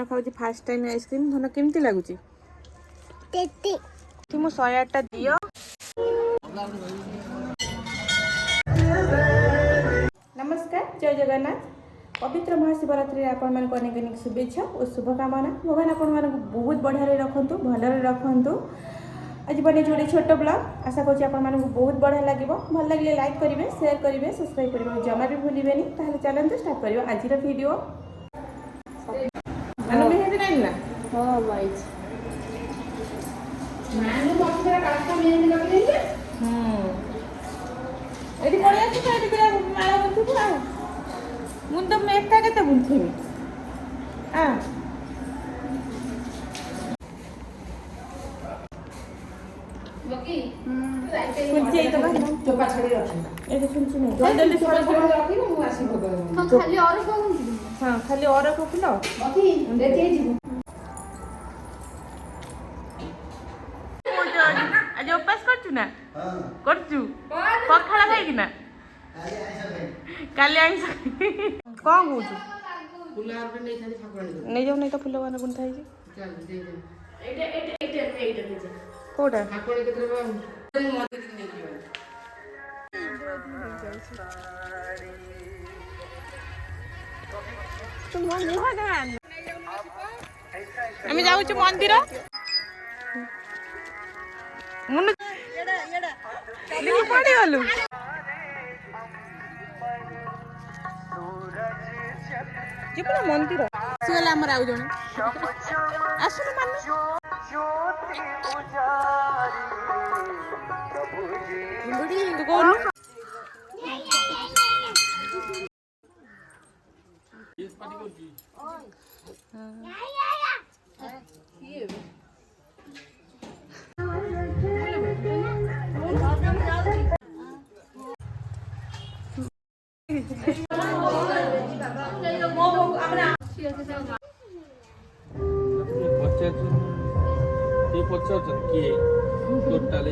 खाऊँ fast time ice cream. धन केमती लगुच मु 108 टा दियो। नमस्कार, जय जगन्नाथ। पवित्र महाशिवरात्रि आपण मानक अनेक अनेक शुभेच्छा और शुभकामना। भगवान आपण मानक बहुत बढ़िया रखंतु, भलरे रखंतु। आज बने जोड़े छोट ब्लॉग आशा करूँ आपण मानक बहुत बढ़िया लगे। भल लगे लाइक करेंगे, शेयर करेंगे, सब्सक्राइब करेंगे जमा भी भूलिबेनी। ताहले चलते स्टार्ट करियो आज वीडियो। मानो मेहंदी नहीं ना हाँ भाई मानो बक्सरा काका मेहंदी लगे देले। एडी पळे आसी साइड करे माला बंतु पुरा मुंड में एकटा केते बुंथेमी आ बकी कुंची तो का चोपा छड़ी रखना ए तो सुनची नहीं जल्दी जल्दी छोड़ छोड़ रखी मु आसी भगवान। हम खाली और को हां खाली और को फुलो बकी देखे जी आज उपास करछु ना करछु पखाला खाई कि ना काली आइस कोन होछु फुल आर पे नहीं थाली ठाकुरानी नहीं जाऊ नहीं तो फुल वाला गुन थाई चल दे दे एटा दे कोडा ठाकुरानी केतरे बा मदद नहीं कियो तुम मुहा गान আমি যাউଛୁ মন্দির मुन एडा एडा लिखि पड़ी गलु जिपुना मंदिर सिगला हमर आउ जण आसुन मान बुडी तू कोन इस पार्टी को जी ये किए टोटल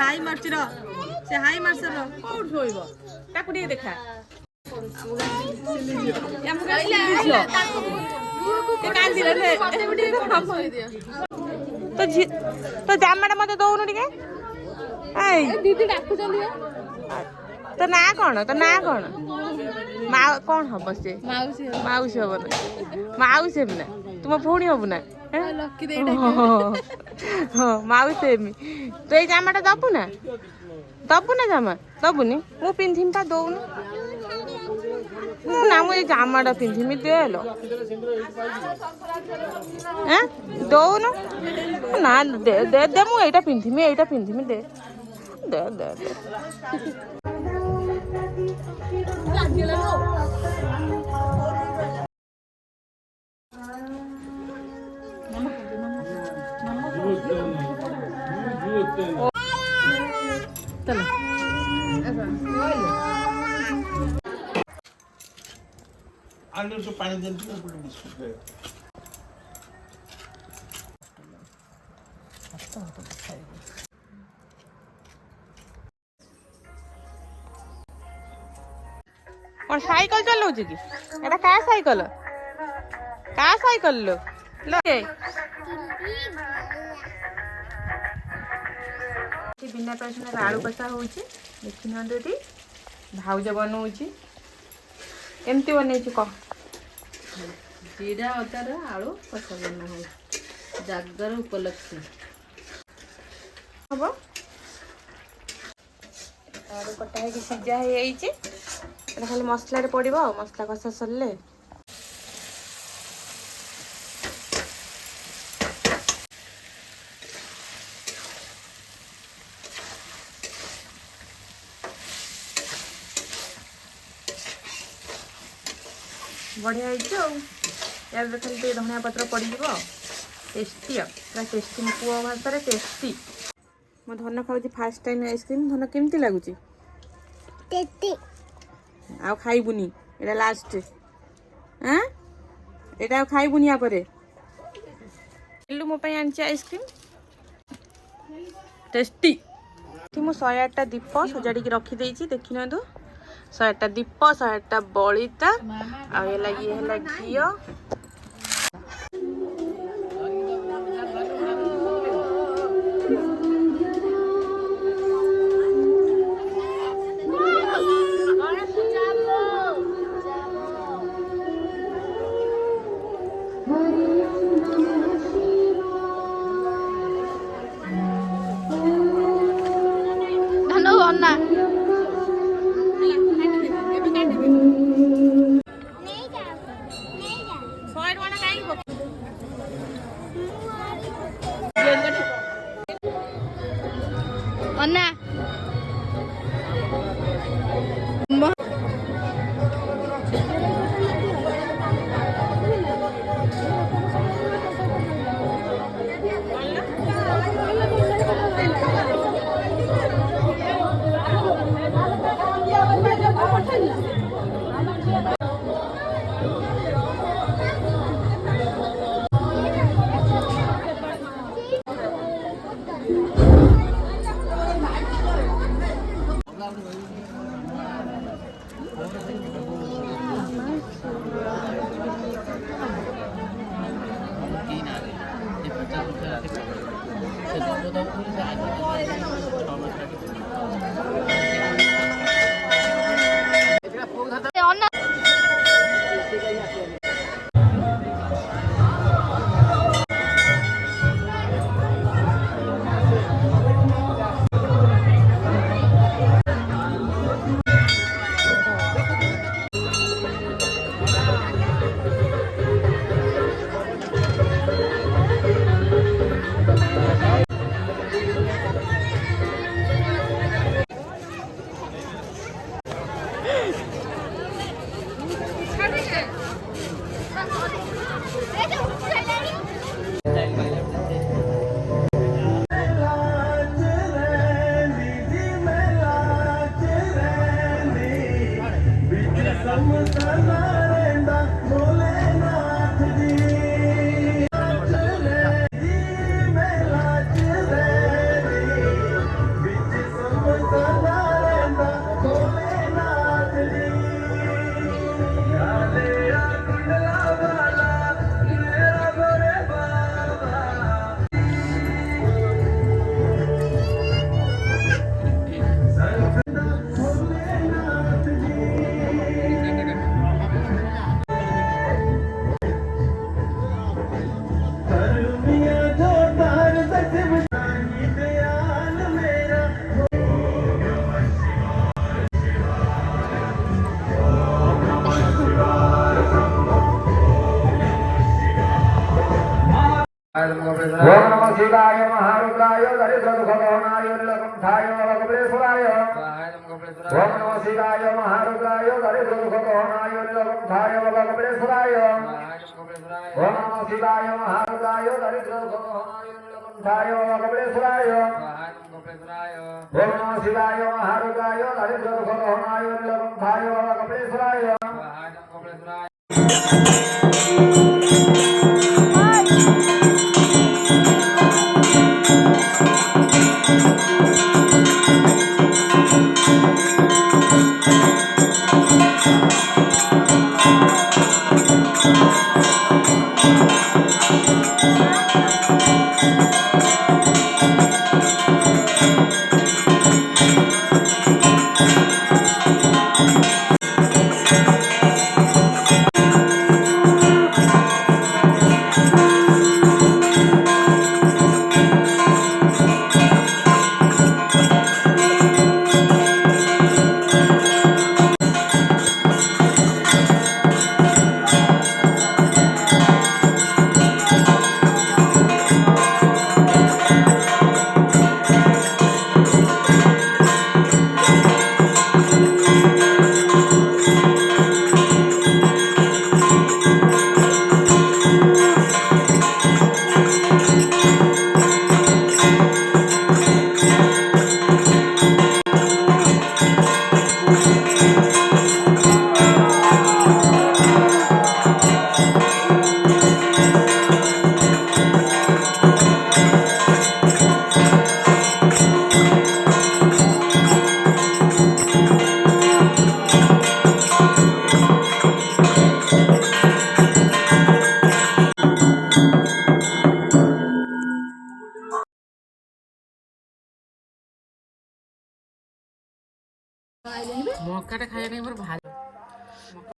हाई मार्चर से हाई मार्चर कौन थोइब ताकू नहीं देखा तो जामाटा मत दौनु टिके दीदी डाकुचंदी तो ना कौन कौन कौन हम से माउसी हम ना माउसी हम ना तुम भौणी हम ना हाँ माउसी हेमी तो ये जामाटा दबु ना जामा दबुनी मु पिंधिम पा दौनु ना मुझे जामाटा पिंधिमी देलो दौनु ना दे दे दे मु एटा पिंधिमी दे दे दे दे चलो आलू से पानी देने को और साइकिल चलाऊ कि एटा का साइकिल लो लगे बिना पैसा आलू कषा हो देखी नी भाउज बनाऊँगी एमती बन कह जीरा अदार आलू कषा बना हो जागर उपलक्षे हम आलू कटा है सीझा हो खाली मसला पड़ो मसला कषा सरले बढ़िया यार खाली धनिया पत्र पड़ टेस्टी पूरा टेस्टी पुआ भाषा टेस्टी मो धन खाऊँ फास्ट टाइम आइसक्रीम धन केमती लगुच आ खाइबुनी एटा लास्ट हाँ एटा खाइबुनी या परे लु मो पई आनची आइसक्रीम टेस्टी मु 108टा दीप सजाड़ी रखी देछि देखि न दो 108टा दीप 108टा बलिता आ ये है घियो ओम नमः शिवाय महारुद्राय दरिद्रदुःखदहनाय नीलकण्ठाय वरकपिलेश्वराय ओम नमः शिवाय महारुद्राय दरिद्रदुःखदहनाय नीलकण्ठाय वरकपिलेश्वराय ओम नमः शिवाय महारुद्राय दरिद्रदुःखदहनाय नीलकण्ठाय वरकपिलेश्वराय ओम नमः शिवाय महारुद्राय दरिद्रदुःखदहनाय नीलकण्ठाय वरकपिलेश्वराय ମକାଟା ଖାଇବା ପାଇଁ ମୋର ଭାରି